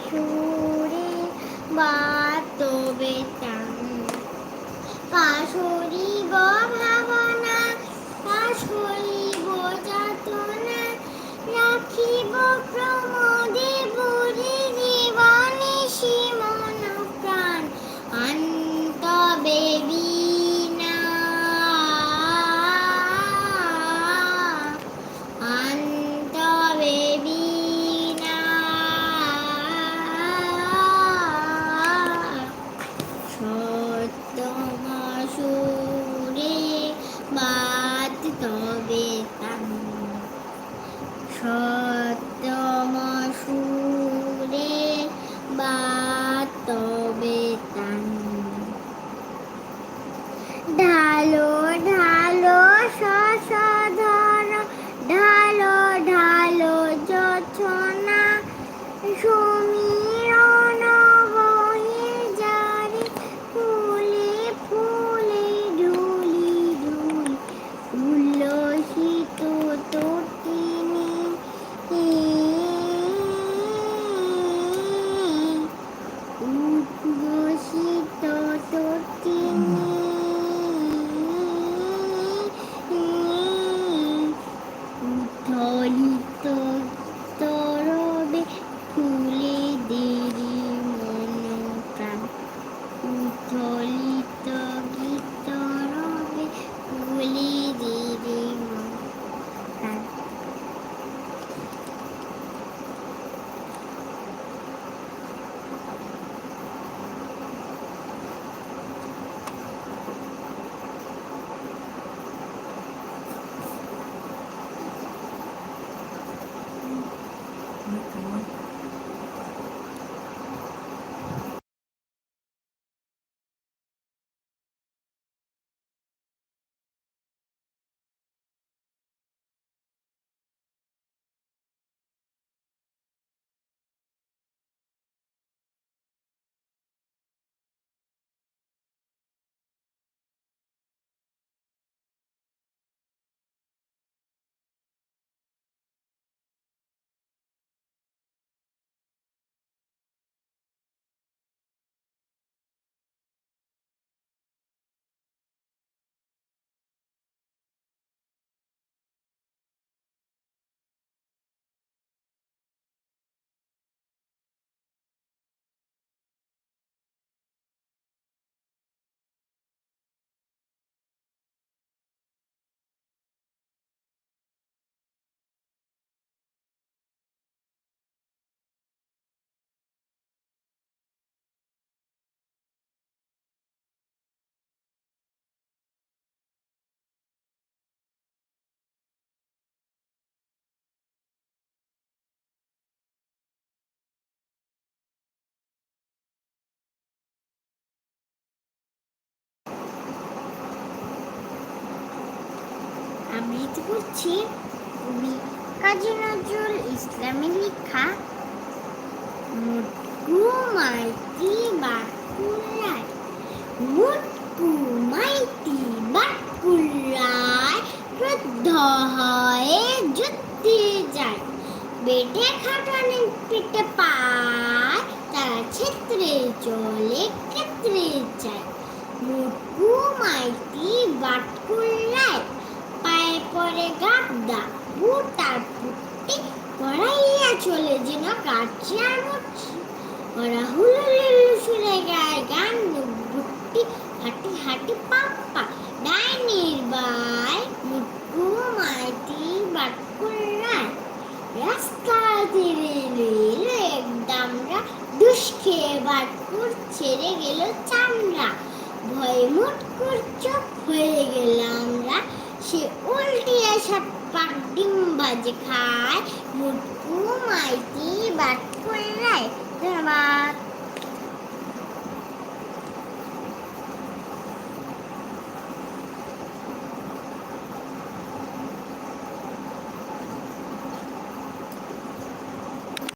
সুরে বাতবে তান পাশরিব ভাবনা পাশরিব যাতনা রাখিব প্রমোদে বুড়ি জীবনে সীমন প্রাণ অন্তবে বীণা অন্তবে বীণা সত্যম সুরে বাত তবে তান সত্যম সুরে বাত তবে তান ঢালো ঢালো শশধর ঢালো ঢালো যছনা সমীরণ বহে যারে ফুলে ফুলে ঢুলি ঢুলি উল্লসিত তটিনী উদ্ঘোষিত তটিনী উত্থলিত তরবে ফুলে দেরি মন প্রাণ উত্থলিত গীত রবে ফুলে দেরি মন প্রাণ আবৃত্তি করছি কবি কাজী নজরুল ইসলামের লেখা মুটকু মাইতি বাটকুল্লায় মুটকু মাইতি বাটকুল্লায় ক্রুদ্ধ হয়ে যুদ্ধে যায় বেটে খাটানে পেটে পায় তারা ক্ষেত্রে চলে ক্ষেত্রে যায় মুটকু মাইতি বাটকুল্লায় পায়ে পরে গাবদা বুটার পুটি পড়াইয়া চলে যেন কাটছে আর মরছে ওরা হুলুলুলু শুনে গায় গান বুটি হাঁটি হাঁটি পাপ্পা ডাইনির বাই মুটকু মাইতি বাটকুল্লায় রাস্তা ধীরে রেল একদামরা দুষ খেয়ে বাটকুর ছেড়ে গেল চামড়া ভয়ে মুটকুর চোখ হয়ে গেল আমরা সে উল্টিয়ে সাত পাক ডিম ভাজে খায় মুটকু মাইতি